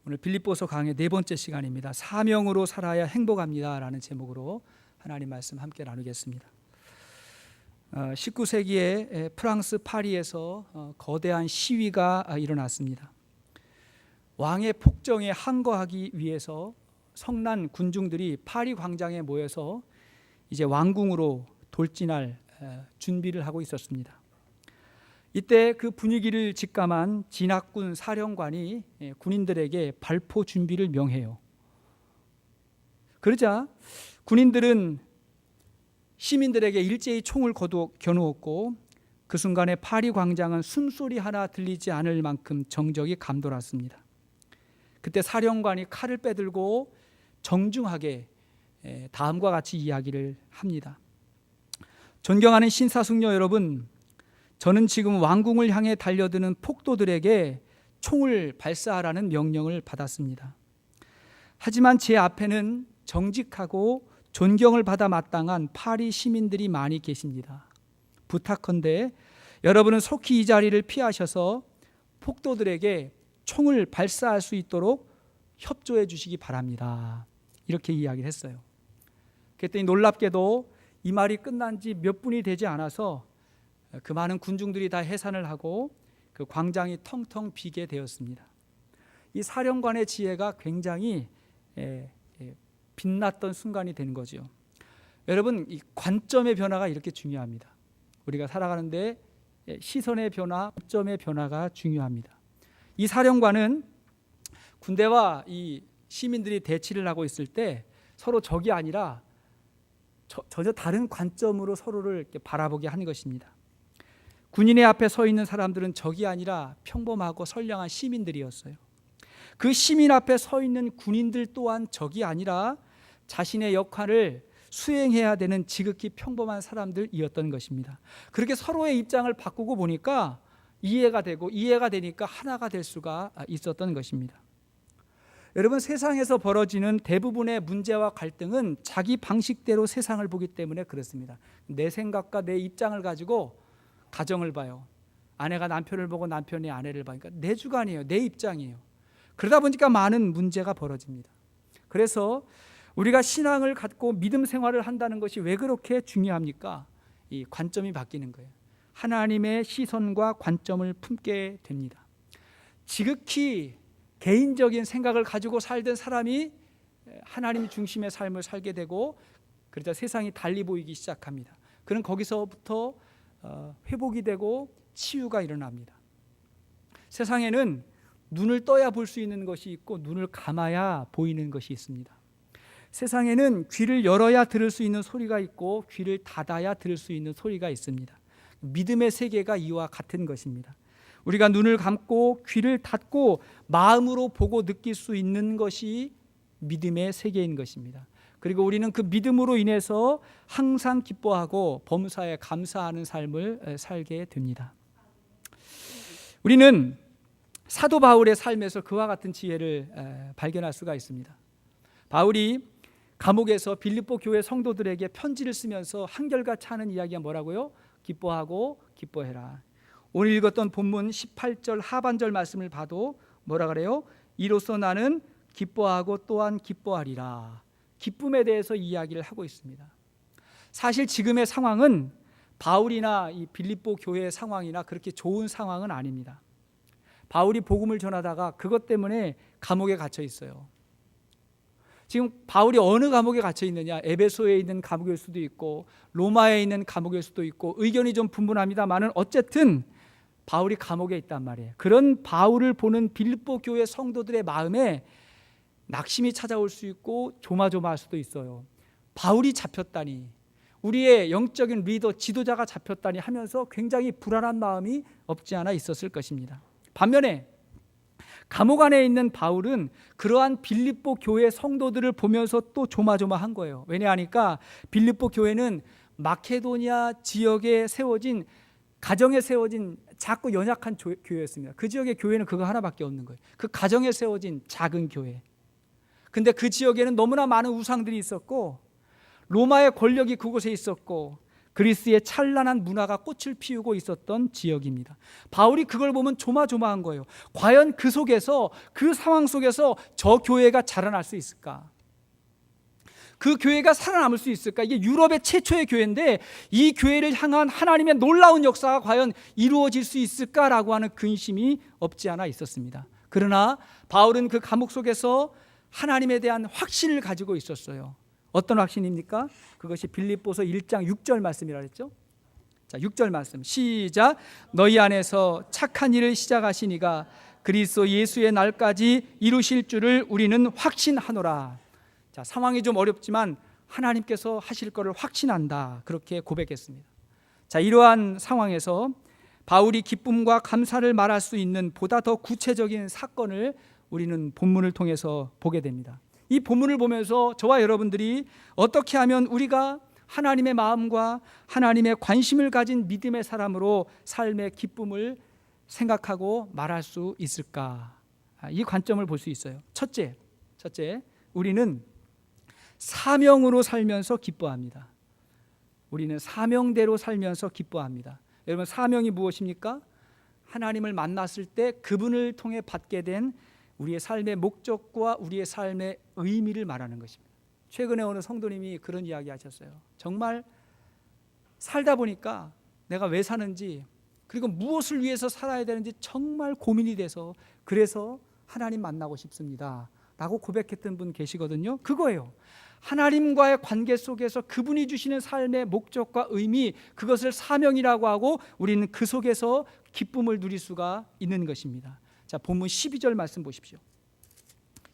오늘 빌립보서 강의 4번째 시간입니다. 사명으로 살아야 행복합니다 라는 제목으로 하나님 말씀 함께 나누겠습니다. 19세기에 프랑스 파리에서 거대한 시위가 일어났습니다. 왕의 폭정에 항거하기 위해서 성난 군중들이 파리 광장에 모여서 이제 왕궁으로 돌진할 준비를 하고 있었습니다. 이때 그 분위기를 직감한 진압군 사령관이 군인들에게 발포 준비를 명해요. 그러자 군인들은 시민들에게 일제히 총을 겨누었고 그 순간에 파리 광장은 숨소리 하나 들리지 않을 만큼 정적이 감돌았습니다. 그때 사령관이 칼을 빼들고 정중하게 다음과 같이 이야기를 합니다. 존경하는 신사숙녀 여러분, 저는 지금 왕궁을 향해 달려드는 폭도들에게 총을 발사하라는 명령을 받았습니다. 하지만 제 앞에는 정직하고 존경을 받아 마땅한 파리 시민들이 많이 계십니다. 부탁컨대 여러분은 속히 이 자리를 피하셔서 폭도들에게 총을 발사할 수 있도록 협조해 주시기 바랍니다. 이렇게 이야기를 했어요. 그랬더니 놀랍게도 이 말이 끝난 지 몇 분이 되지 않아서 그 많은 군중들이 다 해산을 하고 그 광장이 텅텅 비게 되었습니다. 이 사령관의 지혜가 굉장히 빛났던 순간이 되는 거죠. 여러분, 이 관점의 변화가 이렇게 중요합니다. 우리가 살아가는데 시선의 변화, 관점의 변화가 중요합니다. 이 사령관은 군대와 이 시민들이 대치를 하고 있을 때 서로 적이 아니라 전혀 다른 관점으로 서로를 이렇게 바라보게 하는 것입니다. 군인의 앞에 서 있는 사람들은 적이 아니라 평범하고 선량한 시민들이었어요. 그 시민 앞에 서 있는 군인들 또한 적이 아니라 자신의 역할을 수행해야 되는 지극히 평범한 사람들이었던 것입니다. 그렇게 서로의 입장을 바꾸고 보니까 이해가 되니까 하나가 될 수가 있었던 것입니다. 여러분, 세상에서 벌어지는 대부분의 문제와 갈등은 자기 방식대로 세상을 보기 때문에 그렇습니다. 내 생각과 내 입장을 가지고 가정을 봐요. 아내가 남편을 보고 남편이 아내를 봐요. 그러니까 내 주관이에요. 내 입장이에요. 그러다 보니까 많은 문제가 벌어집니다. 그래서 우리가 신앙을 갖고 믿음 생활을 한다는 것이 왜 그렇게 중요합니까? 이 관점이 바뀌는 거예요. 하나님의 시선과 관점을 품게 됩니다. 지극히 개인적인 생각을 가지고 살던 사람이 하나님 중심의 삶을 살게 되고 그러자 세상이 달리 보이기 시작합니다. 그는 거기서부터 회복이 되고 치유가 일어납니다. 세상에는 눈을 떠야 볼 수 있는 것이 있고 눈을 감아야 보이는 것이 있습니다. 세상에는 귀를 열어야 들을 수 있는 소리가 있고 귀를 닫아야 들을 수 있는 소리가 있습니다. 믿음의 세계가 이와 같은 것입니다. 우리가 눈을 감고 귀를 닫고 마음으로 보고 느낄 수 있는 것이 믿음의 세계인 것입니다. 그리고 우리는 그 믿음으로 인해서 항상 기뻐하고 범사에 감사하는 삶을 살게 됩니다. 우리는 사도 바울의 삶에서 그와 같은 지혜를 발견할 수가 있습니다. 바울이 감옥에서 빌립보 교회 성도들에게 편지를 쓰면서 한결같이 하는 이야기가 뭐라고요? 기뻐하고 기뻐해라. 오늘 읽었던 본문 18절 하반절 말씀을 봐도 뭐라 그래요? 이로써 나는 기뻐하고 또한 기뻐하리라. 기쁨에 대해서 이야기를 하고 있습니다. 사실 지금의 상황은 바울이나 이 빌립보 교회의 상황이나 그렇게 좋은 상황은 아닙니다. 바울이 복음을 전하다가 그것 때문에 감옥에 갇혀 있어요. 지금 바울이 어느 감옥에 갇혀 있느냐? 에베소에 있는 감옥일 수도 있고 로마에 있는 감옥일 수도 있고 의견이 좀 분분합니다만은 어쨌든 바울이 감옥에 있단 말이에요. 그런 바울을 보는 빌립보 교회 성도들의 마음에 낙심이 찾아올 수 있고 조마조마할 수도 있어요. 바울이 잡혔다니, 우리의 영적인 리더, 지도자가 잡혔다니 하면서 굉장히 불안한 마음이 없지 않아 있었을 것입니다. 반면에 감옥 안에 있는 바울은 그러한 빌립보 교회 성도들을 보면서 또 조마조마한 거예요. 왜냐하니까 빌립보 교회는 마케도니아 지역에 세워진, 가정에 세워진 작고 연약한 교회였습니다. 그 지역의 교회는 그거 하나밖에 없는 거예요. 그 가정에 세워진 작은 교회. 근데 그 지역에는 너무나 많은 우상들이 있었고 로마의 권력이 그곳에 있었고 그리스의 찬란한 문화가 꽃을 피우고 있었던 지역입니다. 바울이 그걸 보면 조마조마한 거예요. 과연 그 속에서, 그 상황 속에서 저 교회가 자라날 수 있을까? 그 교회가 살아남을 수 있을까? 이게 유럽의 최초의 교회인데 이 교회를 향한 하나님의 놀라운 역사가 과연 이루어질 수 있을까라고 하는 근심이 없지 않아 있었습니다. 그러나 바울은 그 감옥 속에서 하나님에 대한 확신을 가지고 있었어요. 어떤 확신입니까? 그것이 빌립보서 1장 6절 말씀이라 했죠. 자, 6절 말씀 시작. 너희 안에서 착한 일을 시작하시니가 그리스도 예수의 날까지 이루실 줄을 우리는 확신하노라. 자, 상황이 좀 어렵지만 하나님께서 하실 것을 확신한다. 그렇게 고백했습니다. 자, 이러한 상황에서 바울이 기쁨과 감사를 말할 수 있는 보다 더 구체적인 사건을 우리는 본문을 통해서 보게 됩니다. 이 본문을 보면서 저와 여러분들이 어떻게 하면 우리가 하나님의 마음과 하나님의 관심을 가진 믿음의 사람으로 삶의 기쁨을 생각하고 말할 수 있을까? 이 관점을 볼 수 있어요. 첫째, 우리는 사명으로 살면서 기뻐합니다. 우리는 사명대로 살면서 기뻐합니다. 여러분, 사명이 무엇입니까? 하나님을 만났을 때 그분을 통해 받게 된 우리의 삶의 목적과 우리의 삶의 의미를 말하는 것입니다. 최근에 어느 성도님이 그런 이야기 하셨어요. 정말 살다 보니까 내가 왜 사는지, 그리고 무엇을 위해서 살아야 되는지 정말 고민이 돼서 그래서 하나님 만나고 싶습니다 라고 고백했던 분 계시거든요. 그거예요. 하나님과의 관계 속에서 그분이 주시는 삶의 목적과 의미, 그것을 사명이라고 하고 우리는 그 속에서 기쁨을 누릴 수가 있는 것입니다. 자, 본문 12절 말씀 보십시오.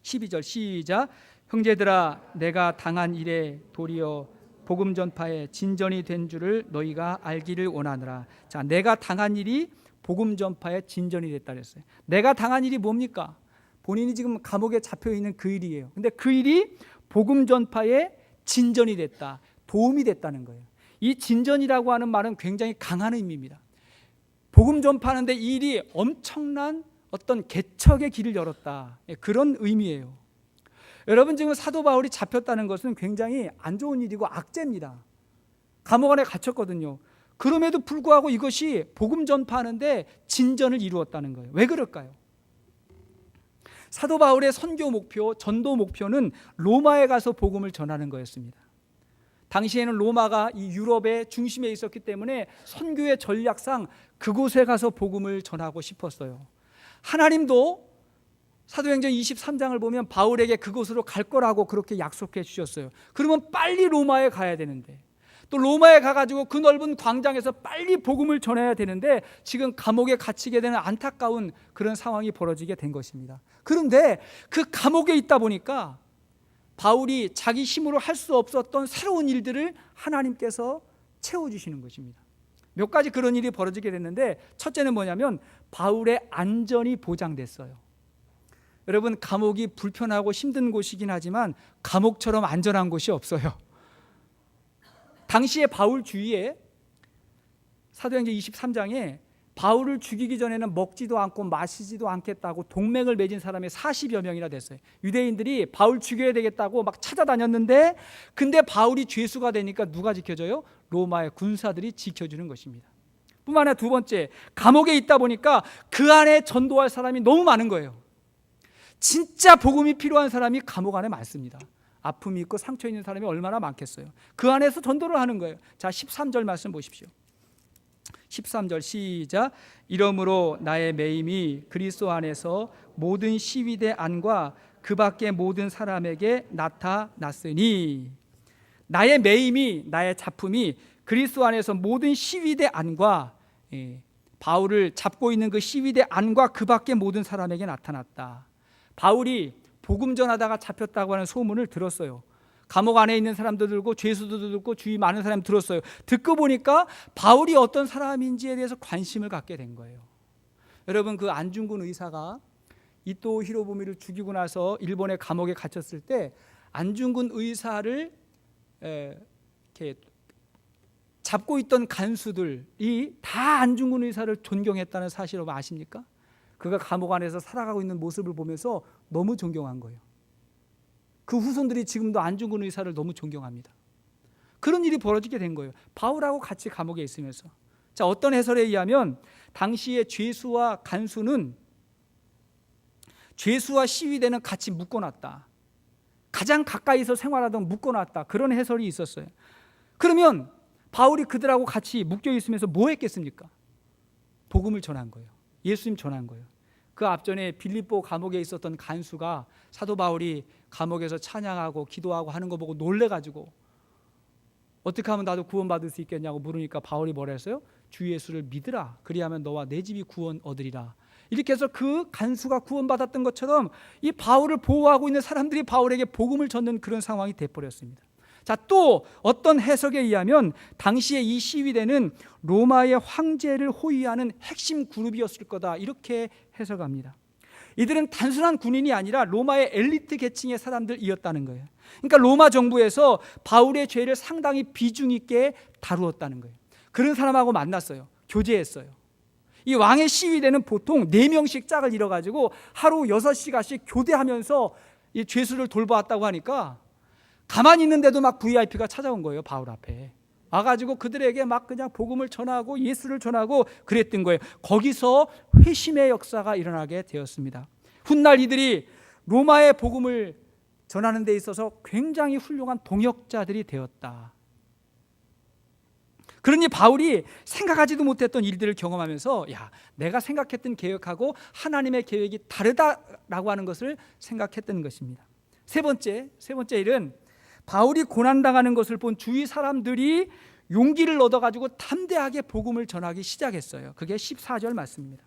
12절 시작. 형제들아, 내가 당한 일에 도리어 복음 전파에 진전이 된 줄을 너희가 알기를 원하노라. 자, 내가 당한 일이 복음 전파에 진전이 됐다 그랬어요. 내가 당한 일이 뭡니까? 본인이 지금 감옥에 잡혀 있는 그 일이에요. 근데 그 일이 복음 전파에 진전이 됐다, 도움이 됐다는 거예요. 이 진전이라고 하는 말은 굉장히 강한 의미입니다. 복음 전파하는데 이 일이 엄청난 어떤 개척의 길을 열었다, 그런 의미예요. 여러분, 지금 사도 바울이 잡혔다는 것은 굉장히 안 좋은 일이고 악재입니다. 감옥 안에 갇혔거든요. 그럼에도 불구하고 이것이 복음 전파하는데 진전을 이루었다는 거예요. 왜 그럴까요? 사도 바울의 선교 목표, 전도 목표는 로마에 가서 복음을 전하는 거였습니다. 당시에는 로마가 이 유럽의 중심에 있었기 때문에 선교의 전략상 그곳에 가서 복음을 전하고 싶었어요. 하나님도 사도행전 23장을 보면 바울에게 그곳으로 갈 거라고 그렇게 약속해 주셨어요. 그러면 빨리 로마에 가야 되는데, 또 로마에 가가지고 그 넓은 광장에서 빨리 복음을 전해야 되는데 지금 감옥에 갇히게 되는 안타까운 그런 상황이 벌어지게 된 것입니다. 그런데 그 감옥에 있다 보니까 바울이 자기 힘으로 할 수 없었던 새로운 일들을 하나님께서 채워주시는 것입니다. 몇 가지 그런 일이 벌어지게 됐는데, 첫째는 뭐냐면 바울의 안전이 보장됐어요. 여러분, 감옥이 불편하고 힘든 곳이긴 하지만 감옥처럼 안전한 곳이 없어요. 당시에 바울 주위에 사도행전 23장에 바울을 죽이기 전에는 먹지도 않고 마시지도 않겠다고 동맹을 맺은 사람이 40여 명이나 됐어요. 유대인들이 바울 죽여야 되겠다고 막 찾아다녔는데, 근데 바울이 죄수가 되니까 누가 지켜줘요? 로마의 군사들이 지켜주는 것입니다. 뿐만 아니라 두 번째, 감옥에 있다 보니까 그 안에 전도할 사람이 너무 많은 거예요. 진짜 복음이 필요한 사람이 감옥 안에 많습니다. 아픔이 있고 상처 있는 사람이 얼마나 많겠어요. 그 안에서 전도를 하는 거예요. 자, 13절 말씀 보십시오. 13절 시작. 이러므로 나의 매임이 그리스도 안에서 모든 시위대 안과 그 밖의 모든 사람에게 나타났으니, 나의 매임이, 나의 작품이 그리스도 안에서 모든 시위대 안과, 바울을 잡고 있는 그 시위대 안과 그 밖의 모든 사람에게 나타났다. 바울이 복음 전하다가 잡혔다고 하는 소문을 들었어요. 감옥 안에 있는 사람도 들고 죄수도 듣고 주위 많은 사람 들었어요. 듣고 보니까 바울이 어떤 사람인지에 대해서 관심을 갖게 된 거예요. 여러분, 그 안중근 의사가 이토 히로부미를 죽이고 나서 일본의 감옥에 갇혔을 때 안중근 의사를 이렇게 잡고 있던 간수들이 다 안중근 의사를 존경했다는 사실을 아십니까? 그가 감옥 안에서 살아가고 있는 모습을 보면서 너무 존경한 거예요. 그 후손들이 지금도 안중근 의사를 너무 존경합니다. 그런 일이 벌어지게 된 거예요. 바울하고 같이 감옥에 있으면서. 자, 어떤 해설에 의하면 당시에 죄수와 간수는 죄수와 시위대는 같이 묶어놨다. 가장 가까이서 생활하던 묶어놨다. 그런 해설이 있었어요. 그러면 바울이 그들하고 같이 묶여 있으면서 뭐 했겠습니까? 복음을 전한 거예요. 예수님 전한 거예요. 그 앞전에 빌립보 감옥에 있었던 간수가 사도 바울이 감옥에서 찬양하고 기도하고 하는 거 보고 놀래가지고 어떻게 하면 나도 구원받을 수 있겠냐고 물으니까 바울이 뭐라 했어요? 주 예수를 믿으라. 그리하면 너와 내 집이 구원 얻으리라. 이렇게 해서 그 간수가 구원받았던 것처럼 이 바울을 보호하고 있는 사람들이 바울에게 복음을 전는 그런 상황이 돼버렸습니다. 자, 또 어떤 해석에 의하면 당시에 이 시위대는 로마의 황제를 호위하는 핵심 그룹이었을 거다, 이렇게 해석합니다. 이들은 단순한 군인이 아니라 로마의 엘리트 계층의 사람들이었다는 거예요. 그러니까 로마 정부에서 바울의 죄를 상당히 비중 있게 다루었다는 거예요. 그런 사람하고 만났어요. 교제했어요. 이 왕의 시위대는 보통 4명씩 짝을 이뤄가지고 하루 6시간씩 교대하면서 이 죄수를 돌보았다고 하니까 가만히 있는데도 막 VIP가 찾아온 거예요. 바울 앞에 와가지고 그들에게 막 그냥 복음을 전하고 예수를 전하고 그랬던 거예요. 거기서 회심의 역사가 일어나게 되었습니다. 훗날 이들이 로마의 복음을 전하는 데 있어서 굉장히 훌륭한 동역자들이 되었다. 그러니 바울이 생각하지도 못했던 일들을 경험하면서 야, 내가 생각했던 계획하고 하나님의 계획이 다르다라고 하는 것을 생각했던 것입니다. 세 번째 일은 바울이 고난당하는 것을 본 주위 사람들이 용기를 얻어가지고 담대하게 복음을 전하기 시작했어요. 그게 14절 말씀입니다.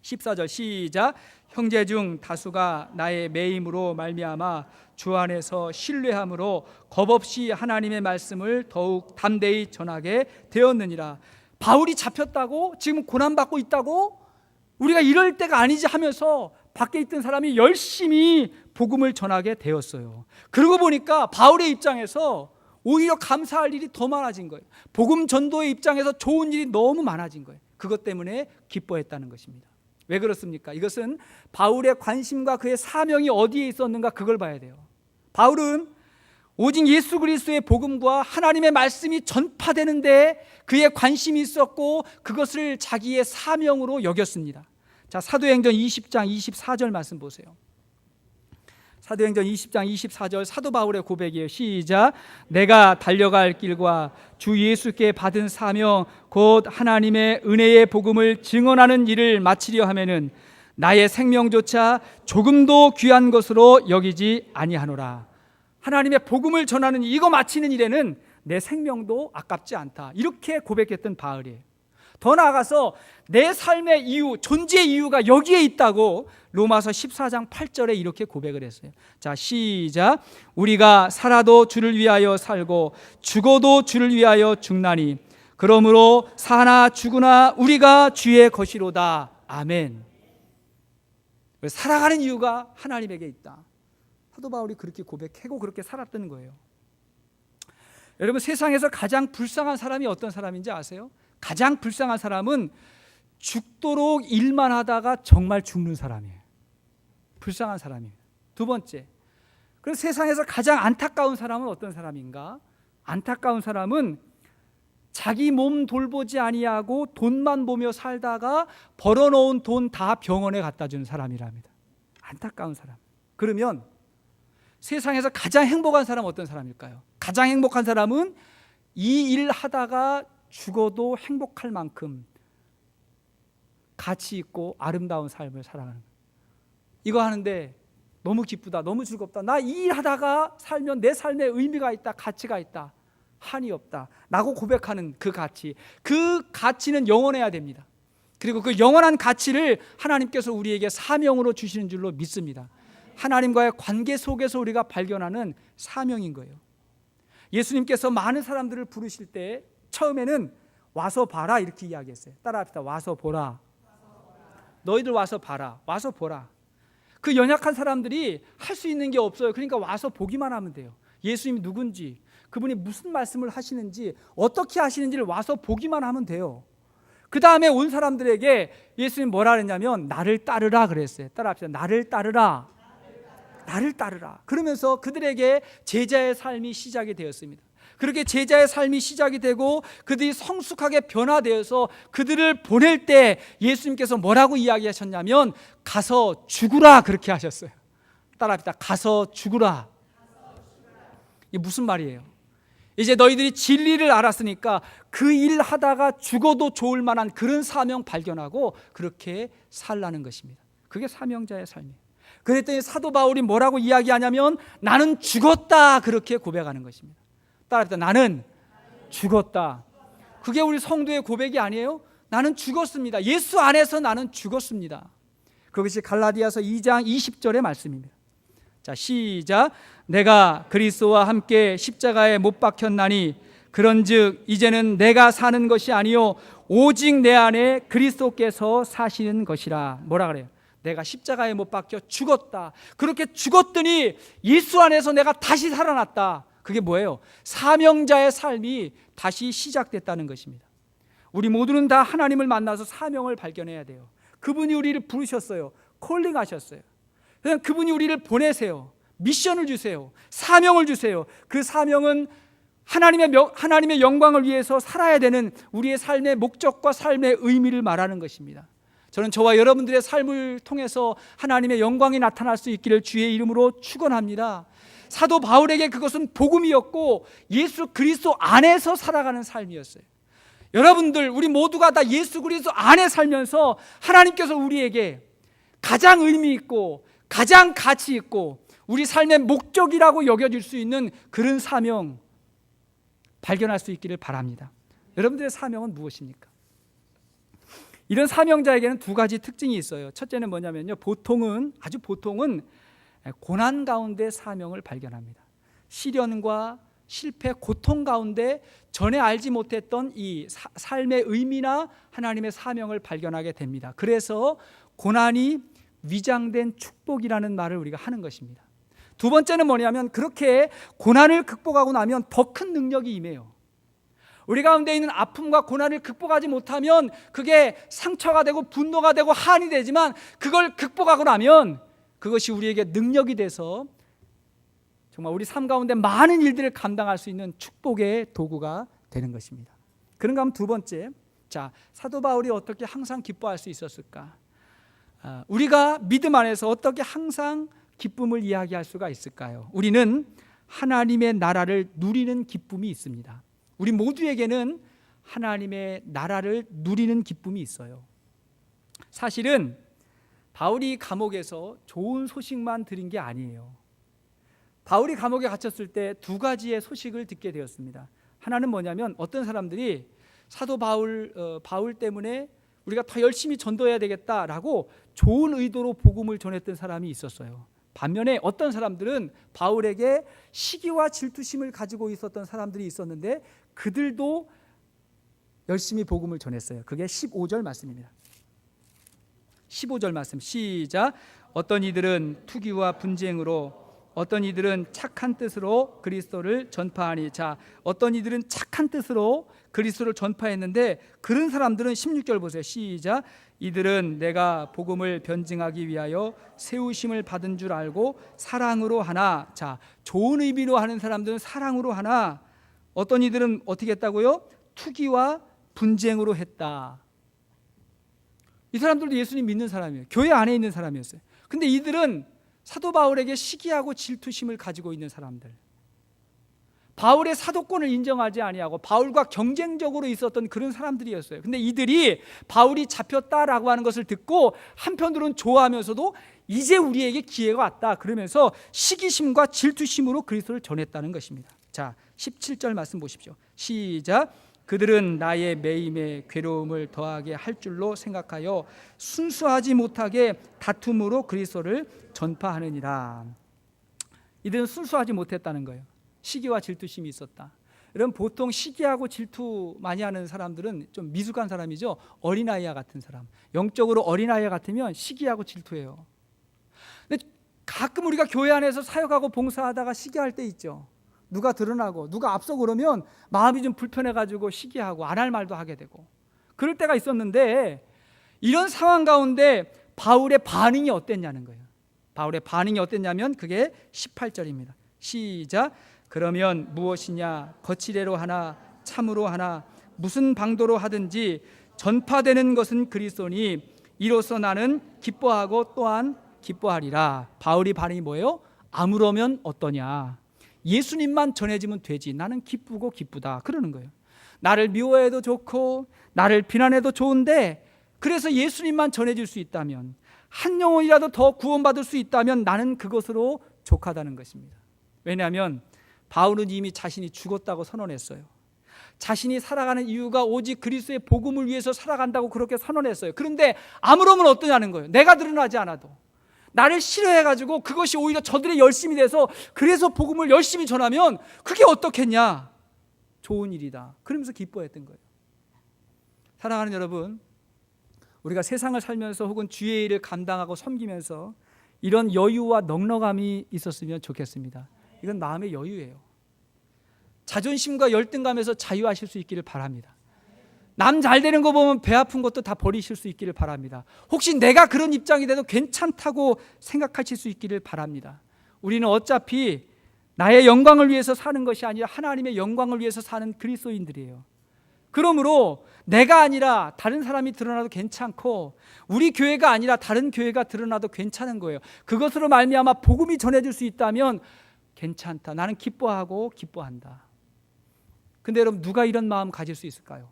14절 시작. 형제 중 다수가 나의 매임으로 말미암아 주 안에서 신뢰함으로 겁없이 하나님의 말씀을 더욱 담대히 전하게 되었느니라. 바울이 잡혔다고? 지금 고난받고 있다고? 우리가 이럴 때가 아니지 하면서 밖에 있던 사람이 열심히 복음을 전하게 되었어요. 그러고 보니까 바울의 입장에서 오히려 감사할 일이 더 많아진 거예요. 복음 전도의 입장에서 좋은 일이 너무 많아진 거예요. 그것 때문에 기뻐했다는 것입니다. 왜 그렇습니까? 이것은 바울의 관심과 그의 사명이 어디에 있었는가, 그걸 봐야 돼요. 바울은 오직 예수 그리스도의 복음과 하나님의 말씀이 전파되는데 그의 관심이 있었고 그것을 자기의 사명으로 여겼습니다. 자, 사도행전 20장 24절 말씀 보세요. 사도행전 20장 24절 사도 바울의 고백이에요. 시작. 내가 달려갈 길과 주 예수께 받은 사명 곧 하나님의 은혜의 복음을 증언하는 일을 마치려 하면은 나의 생명조차 조금도 귀한 것으로 여기지 아니하노라. 하나님의 복음을 전하는 이거 마치는 일에는 내 생명도 아깝지 않다. 이렇게 고백했던 바울이에요. 더 나아가서 내 삶의 이유, 존재의 이유가 여기에 있다고 로마서 14장 8절에 이렇게 고백을 했어요. 자, 시작. 우리가 살아도 주를 위하여 살고 죽어도 주를 위하여 죽나니 그러므로 사나 죽으나 우리가 주의 것이로다. 아멘. 살아가는 이유가 하나님에게 있다. 사도 바울이 그렇게 고백하고 그렇게 살았던 거예요. 여러분, 세상에서 가장 불쌍한 사람이 어떤 사람인지 아세요? 가장 불쌍한 사람은 죽도록 일만 하다가 정말 죽는 사람이에요. 불쌍한 사람이에요. 두 번째, 그럼 세상에서 가장 안타까운 사람은 어떤 사람인가? 안타까운 사람은 자기 몸 돌보지 아니하고 돈만 보며 살다가 벌어놓은 돈 다 병원에 갖다 주는 사람이랍니다. 안타까운 사람. 그러면 세상에서 가장 행복한 사람은 어떤 사람일까요? 가장 행복한 사람은 이 일 하다가 죽어도 행복할 만큼 가치 있고 아름다운 삶을 살아가는 거예요. 이거 하는데 너무 기쁘다, 너무 즐겁다, 나 이 일 하다가 살면 내 삶에 의미가 있다, 가치가 있다, 한이 없다 라고 고백하는 그 가치, 그 가치는 영원해야 됩니다. 그리고 그 영원한 가치를 하나님께서 우리에게 사명으로 주시는 줄로 믿습니다. 하나님과의 관계 속에서 우리가 발견하는 사명인 거예요. 예수님께서 많은 사람들을 부르실 때 처음에는 와서 봐라 이렇게 이야기했어요. 따라합시다. 와서 보라. 너희들 와서 봐라. 와서 보라. 그 연약한 사람들이 할 수 있는 게 없어요. 그러니까 와서 보기만 하면 돼요. 예수님이 누군지, 그분이 무슨 말씀을 하시는지, 어떻게 하시는지를 와서 보기만 하면 돼요. 그 다음에 온 사람들에게 예수님 뭐라 그랬냐면 나를 따르라 그랬어요. 따라합시다. 나를 따르라. 나를 따르라. 그러면서 그들에게 제자의 삶이 시작이 되었습니다. 그렇게 제자의 삶이 시작이 되고 그들이 성숙하게 변화되어서 그들을 보낼 때 예수님께서 뭐라고 이야기하셨냐면 가서 죽으라 그렇게 하셨어요. 따라합시다. 가서 죽으라. 이게 무슨 말이에요? 이제 너희들이 진리를 알았으니까 그 일 하다가 죽어도 좋을 만한 그런 사명 발견하고 그렇게 살라는 것입니다. 그게 사명자의 삶이에요. 그랬더니 사도 바울이 뭐라고 이야기하냐면 나는 죽었다 그렇게 고백하는 것입니다. 따라합시다. 나는 죽었다. 그게 우리 성도의 고백이 아니에요? 나는 죽었습니다. 예수 안에서 나는 죽었습니다. 그것이 갈라디아서 2장 20절의 말씀입니다. 자, 시작. 내가 그리스도와 함께 십자가에 못 박혔나니 그런즉 이제는 내가 사는 것이 아니요 오직 내 안에 그리스도께서 사시는 것이라. 뭐라 그래요? 내가 십자가에 못 박혀 죽었다. 그렇게 죽었더니 예수 안에서 내가 다시 살아났다. 그게 뭐예요? 사명자의 삶이 다시 시작됐다는 것입니다. 우리 모두는 다 하나님을 만나서 사명을 발견해야 돼요. 그분이 우리를 부르셨어요. 콜링하셨어요. 그냥 그분이 우리를 보내세요. 미션을 주세요. 사명을 주세요. 그 사명은 하나님의 영광을 위해서 살아야 되는 우리의 삶의 목적과 삶의 의미를 말하는 것입니다. 저는 저와 여러분들의 삶을 통해서 하나님의 영광이 나타날 수 있기를 주의 이름으로 축원합니다. 사도 바울에게 그것은 복음이었고 예수 그리스도 안에서 살아가는 삶이었어요. 여러분들 우리 모두가 다 예수 그리스도 안에 살면서 하나님께서 우리에게 가장 의미 있고 가장 가치 있고 우리 삶의 목적이라고 여겨질 수 있는 그런 사명 발견할 수 있기를 바랍니다. 여러분들의 사명은 무엇입니까? 이런 사명자에게는 두 가지 특징이 있어요. 첫째는 뭐냐면요, 아주 보통은 고난 가운데 사명을 발견합니다. 시련과 실패, 고통 가운데 전에 알지 못했던 이 삶의 의미나 하나님의 사명을 발견하게 됩니다. 그래서 고난이 위장된 축복이라는 말을 우리가 하는 것입니다. 두 번째는 뭐냐면 그렇게 고난을 극복하고 나면 더 큰 능력이 임해요. 우리 가운데 있는 아픔과 고난을 극복하지 못하면 그게 상처가 되고 분노가 되고 한이 되지만 그걸 극복하고 나면 그것이 우리에게 능력이 돼서 정말 우리 삶 가운데 많은 일들을 감당할 수 있는 축복의 도구가 되는 것입니다. 그런가 하면 두 번째, 자, 사도 바울이 어떻게 항상 기뻐할 수 있었을까? 우리가 믿음 안에서 어떻게 항상 기쁨을 이야기할 수가 있을까요? 우리는 하나님의 나라를 누리는 기쁨이 있습니다. 우리 모두에게는 하나님의 나라를 누리는 기쁨이 있어요. 사실은 바울이 감옥에서 좋은 소식만 들은 게 아니에요. 바울이 감옥에 갇혔을 때 두 가지의 소식을 듣게 되었습니다. 하나는 뭐냐면 어떤 사람들이 사도 바울 때문에 우리가 더 열심히 전도해야 되겠다라고 좋은 의도로 복음을 전했던 사람이 있었어요. 반면에 어떤 사람들은 바울에게 시기와 질투심을 가지고 있었던 사람들이 있었는데 그들도 열심히 복음을 전했어요. 그게 15절 말씀입니다. 15절 말씀 시작. 어떤 이들은 투기와 분쟁으로 어떤 이들은 착한 뜻으로 그리스도를 전파하니. 자, 어떤 이들은 착한 뜻으로 그리스도를 전파했는데 그런 사람들은 16절 보세요. 시작. 이들은 내가 복음을 변증하기 위하여 세우심을 받은 줄 알고 사랑으로 하나. 자, 좋은 의미로 하는 사람들은 사랑으로 하나. 어떤 이들은 어떻게 했다고요? 투기와 분쟁으로 했다. 이 사람들도 예수님 믿는 사람이에요. 교회 안에 있는 사람이었어요. 근데 이들은 사도 바울에게 시기하고 질투심을 가지고 있는 사람들, 바울의 사도권을 인정하지 아니하고 바울과 경쟁적으로 있었던 그런 사람들이었어요. 근데 이들이 바울이 잡혔다라고 하는 것을 듣고 한편으로는 좋아하면서도 이제 우리에게 기회가 왔다 그러면서 시기심과 질투심으로 그리스도를 전했다는 것입니다. 자, 17절 말씀 보십시오. 시작. 그들은 나의 매임에 괴로움을 더하게 할 줄로 생각하여 순수하지 못하게 다툼으로 그리스도를 전파하느니라. 이들은 순수하지 못했다는 거예요. 시기와 질투심이 있었다. 여러분, 보통 시기하고 질투 많이 하는 사람들은 좀 미숙한 사람이죠. 어린아이와 같은 사람. 영적으로 어린아이와 같으면 시기하고 질투해요. 근데 가끔 우리가 교회 안에서 사역하고 봉사하다가 시기할 때 있죠. 누가 드러나고 누가 앞서 그러면 마음이 좀 불편해가지고 시기하고 안 할 말도 하게 되고 그럴 때가 있었는데, 이런 상황 가운데 바울의 반응이 어땠냐는 거예요. 바울의 반응이 어땠냐면 그게 18절입니다. 시작. 그러면 무엇이냐? 거칠애로 하나 참으로 하나 무슨 방도로 하든지 전파되는 것은 그리스도니 이로써 나는 기뻐하고 또한 기뻐하리라. 바울이 반응이 뭐예요? 아무러면 어떠냐? 예수님만 전해지면 되지. 나는 기쁘고 기쁘다. 그러는 거예요. 나를 미워해도 좋고 나를 비난해도 좋은데, 그래서 예수님만 전해질 수 있다면, 한 영혼이라도 더 구원받을 수 있다면 나는 그것으로 족하다는 것입니다. 왜냐하면 바울은 이미 자신이 죽었다고 선언했어요. 자신이 살아가는 이유가 오직 그리스도의 복음을 위해서 살아간다고 그렇게 선언했어요. 그런데 아무러면 어떠냐는 거예요. 내가 드러나지 않아도 나를 싫어해가지고 그것이 오히려 저들의 열심이 돼서 그래서 복음을 열심히 전하면 그게 어떻겠냐? 좋은 일이다. 그러면서 기뻐했던 거예요. 사랑하는 여러분, 우리가 세상을 살면서 혹은 주의 일을 감당하고 섬기면서 이런 여유와 넉넉함이 있었으면 좋겠습니다. 이건 마음의 여유예요. 자존심과 열등감에서 자유하실 수 있기를 바랍니다. 남 잘 되는 거 보면 배 아픈 것도 다 버리실 수 있기를 바랍니다. 혹시 내가 그런 입장이 돼도 괜찮다고 생각하실 수 있기를 바랍니다. 우리는 어차피 나의 영광을 위해서 사는 것이 아니라 하나님의 영광을 위해서 사는 그리스도인들이에요. 그러므로 내가 아니라 다른 사람이 드러나도 괜찮고, 우리 교회가 아니라 다른 교회가 드러나도 괜찮은 거예요. 그것으로 말미암아 복음이 전해질 수 있다면 괜찮다. 나는 기뻐하고 기뻐한다. 근데 여러분, 누가 이런 마음 가질 수 있을까요?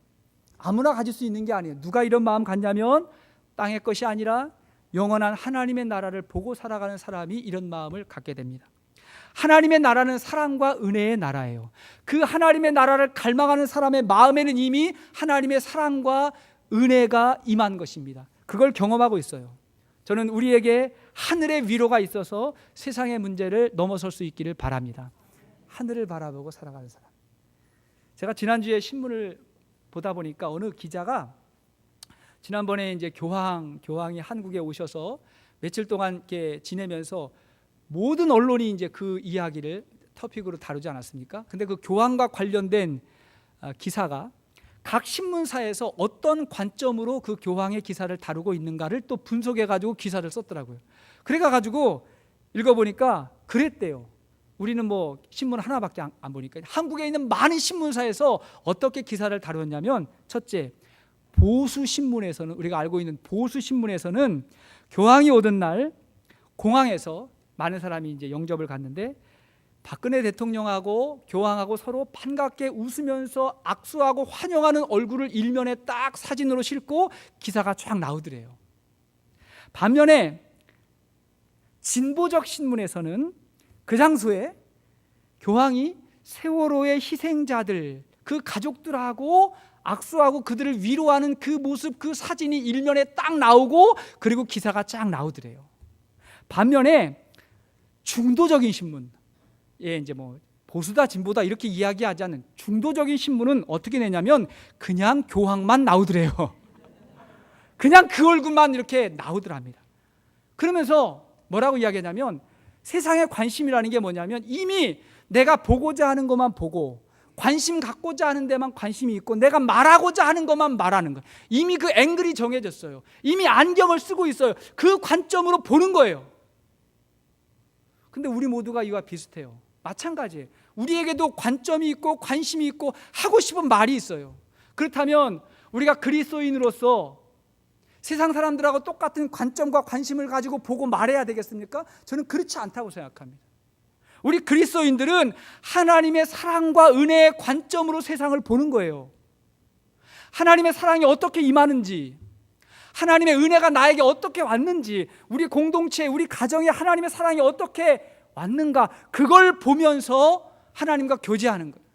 아무나 가질 수 있는 게 아니에요. 누가 이런 마음 갖냐면 땅의 것이 아니라 영원한 하나님의 나라를 보고 살아가는 사람이 이런 마음을 갖게 됩니다. 하나님의 나라는 사랑과 은혜의 나라예요. 그 하나님의 나라를 갈망하는 사람의 마음에는 이미 하나님의 사랑과 은혜가 임한 것입니다. 그걸 경험하고 있어요. 저는 우리에게 하늘의 위로가 있어서 세상의 문제를 넘어설 수 있기를 바랍니다. 하늘을 바라보고 살아가는 사람. 제가 지난주에 신문을 보다 보니까 어느 기자가 지난번에 이제 교황이 한국에 오셔서 며칠 동안 이렇게 지내면서 모든 언론이 이제 그 이야기를 토픽으로 다루지 않았습니까? 근데 그 교황과 관련된 기사가 각 신문사에서 어떤 관점으로 그 교황의 기사를 다루고 있는가를 또 분석해가지고 기사를 썼더라고요. 그래가지고 읽어보니까 그랬대요. 우리는 뭐 신문 하나밖에 안 보니까 한국에 있는 많은 신문사에서 어떻게 기사를 다루었냐면, 첫째, 보수신문에서는, 우리가 알고 있는 보수신문에서는 교황이 오던 날 공항에서 많은 사람이 이제 영접을 갔는데 박근혜 대통령하고 교황하고 서로 반갑게 웃으면서 악수하고 환영하는 얼굴을 일면에 딱 사진으로 싣고 기사가 쫙 나오더래요. 반면에 진보적 신문에서는 그 장소에 교황이 세월호의 희생자들, 그 가족들하고 악수하고 그들을 위로하는 그 모습, 그 사진이 일면에 딱 나오고 그리고 기사가 쫙 나오더래요. 반면에 중도적인 신문, 이제 뭐 보수다 진보다 이렇게 이야기하지 않는 중도적인 신문은 어떻게 내냐면 그냥 교황만 나오더래요. 그냥 그 얼굴만 이렇게 나오더랍니다. 그러면서 뭐라고 이야기하냐면, 세상의 관심이라는 게 뭐냐면 이미 내가 보고자 하는 것만 보고 관심 갖고자 하는 데만 관심이 있고 내가 말하고자 하는 것만 말하는 거예요. 이미 그 앵글이 정해졌어요. 이미 안경을 쓰고 있어요. 그 관점으로 보는 거예요. 근데 우리 모두가 이와 비슷해요. 마찬가지예요. 우리에게도 관점이 있고 관심이 있고 하고 싶은 말이 있어요. 그렇다면 우리가 그리스도인으로서 세상 사람들하고 똑같은 관점과 관심을 가지고 보고 말해야 되겠습니까? 저는 그렇지 않다고 생각합니다. 우리 그리스도인들은 하나님의 사랑과 은혜의 관점으로 세상을 보는 거예요. 하나님의 사랑이 어떻게 임하는지, 하나님의 은혜가 나에게 어떻게 왔는지, 우리 공동체, 우리 가정에 하나님의 사랑이 어떻게 왔는가, 그걸 보면서 하나님과 교제하는 거예요.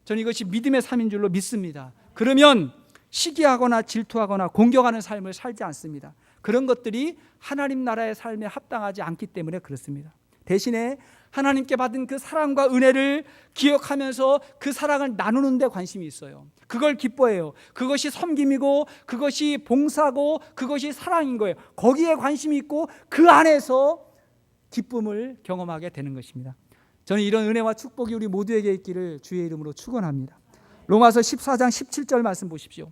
저는 이것이 믿음의 삶인 줄로 믿습니다. 그러면 시기하거나 질투하거나 공격하는 삶을 살지 않습니다. 그런 것들이 하나님 나라의 삶에 합당하지 않기 때문에 그렇습니다. 대신에 하나님께 받은 그 사랑과 은혜를 기억하면서 그 사랑을 나누는 데 관심이 있어요. 그걸 기뻐해요. 그것이 섬김이고 그것이 봉사고 그것이 사랑인 거예요. 거기에 관심이 있고 그 안에서 기쁨을 경험하게 되는 것입니다. 저는 이런 은혜와 축복이 우리 모두에게 있기를 주의 이름으로 축원합니다. 로마서 14장 17절 말씀 보십시오.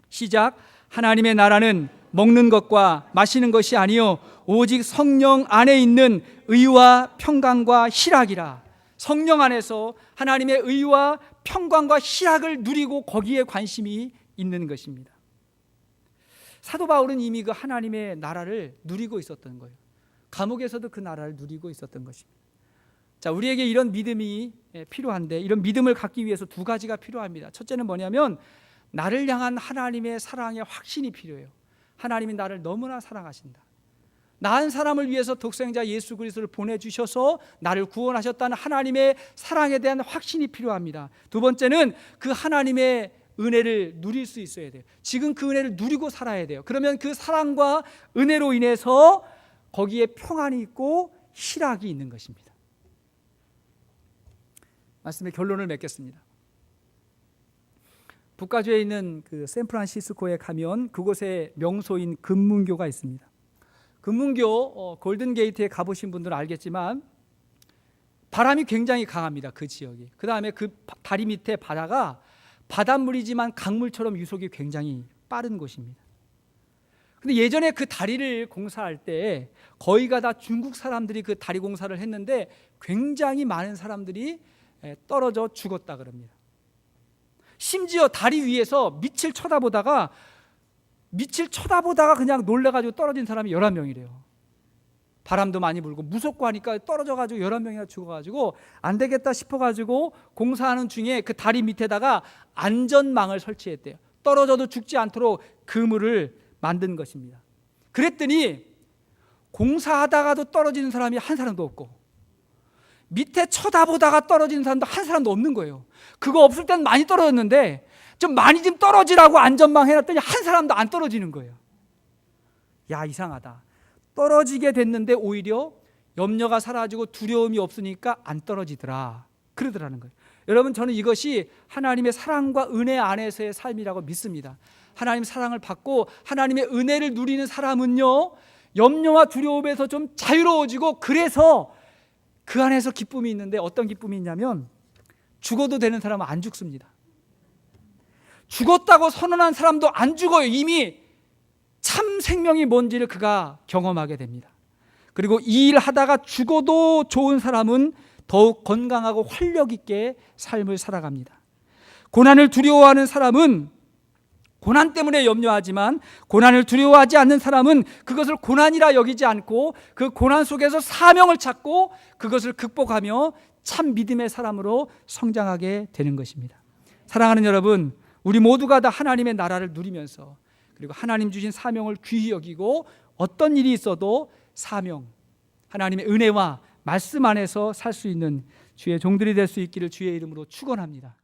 시작. 하나님의 나라는 먹는 것과 마시는 것이 아니요 오직 성령 안에 있는 의와 평강과 희락이라. 성령 안에서 하나님의 의와 평강과 희락을 누리고 거기에 관심이 있는 것입니다. 사도 바울은 이미 그 하나님의 나라를 누리고 있었던 거예요. 감옥에서도 그 나라를 누리고 있었던 것입니다. 자, 우리에게 이런 믿음이 필요한데, 이런 믿음을 갖기 위해서 두 가지가 필요합니다. 첫째는 뭐냐면 나를 향한 하나님의 사랑의 확신이 필요해요. 하나님이 나를 너무나 사랑하신다. 나한 사람을 위해서 독생자 예수 그리스도를 보내주셔서 나를 구원하셨다는 하나님의 사랑에 대한 확신이 필요합니다. 두 번째는 그 하나님의 은혜를 누릴 수 있어야 돼요. 지금 그 은혜를 누리고 살아야 돼요. 그러면 그 사랑과 은혜로 인해서 거기에 평안이 있고 희락이 있는 것입니다. 말씀의 결론을 맺겠습니다. 북가주에 있는 그 샌프란시스코에 가면 그곳에 명소인 금문교가 있습니다. 금문교 골든게이트에 가보신 분들은 알겠지만 바람이 굉장히 강합니다. 그 지역이. 그 다음에 그 다리 밑에 바다가 바닷물이지만 강물처럼 유속이 굉장히 빠른 곳입니다. 근데 예전에 그 다리를 공사할 때 거의가 다 중국 사람들이 그 다리 공사를 했는데 굉장히 많은 사람들이 떨어져 죽었다 그럽니다. 심지어 다리 위에서 밑을 쳐다보다가 그냥 놀래가지고 떨어진 사람이 11명이래요. 바람도 많이 불고 무섭고 하니까 떨어져가지고 11명이나 죽어가지고 안 되겠다 싶어가지고 공사하는 중에 그 다리 밑에다가 안전망을 설치했대요. 떨어져도 죽지 않도록 그물을 만든 것입니다. 그랬더니 공사하다가도 떨어지는 사람이 한 사람도 없고 밑에 쳐다보다가 떨어지는 사람도 한 사람도 없는 거예요. 그거 없을 땐 많이 떨어졌는데 좀 많이 좀 떨어지라고 안전망 해놨더니 한 사람도 안 떨어지는 거예요. 야, 이상하다. 떨어지게 됐는데 오히려 염려가 사라지고 두려움이 없으니까 안 떨어지더라, 그러더라는 거예요. 여러분, 저는 이것이 하나님의 사랑과 은혜 안에서의 삶이라고 믿습니다. 하나님 사랑을 받고 하나님의 은혜를 누리는 사람은요, 염려와 두려움에서 좀 자유로워지고, 그래서 그 안에서 기쁨이 있는데, 어떤 기쁨이 있냐면 죽어도 되는 사람은 안 죽습니다. 죽었다고 선언한 사람도 안 죽어요. 이미 참 생명이 뭔지를 그가 경험하게 됩니다. 그리고 이 일 하다가 죽어도 좋은 사람은 더욱 건강하고 활력 있게 삶을 살아갑니다. 고난을 두려워하는 사람은 고난 때문에 염려하지만, 고난을 두려워하지 않는 사람은 그것을 고난이라 여기지 않고 그 고난 속에서 사명을 찾고 그것을 극복하며 참 믿음의 사람으로 성장하게 되는 것입니다. 사랑하는 여러분, 우리 모두가 다 하나님의 나라를 누리면서, 그리고 하나님 주신 사명을 귀히 여기고 어떤 일이 있어도 사명, 하나님의 은혜와 말씀 안에서 살 수 있는 주의 종들이 될 수 있기를 주의 이름으로 축원합니다.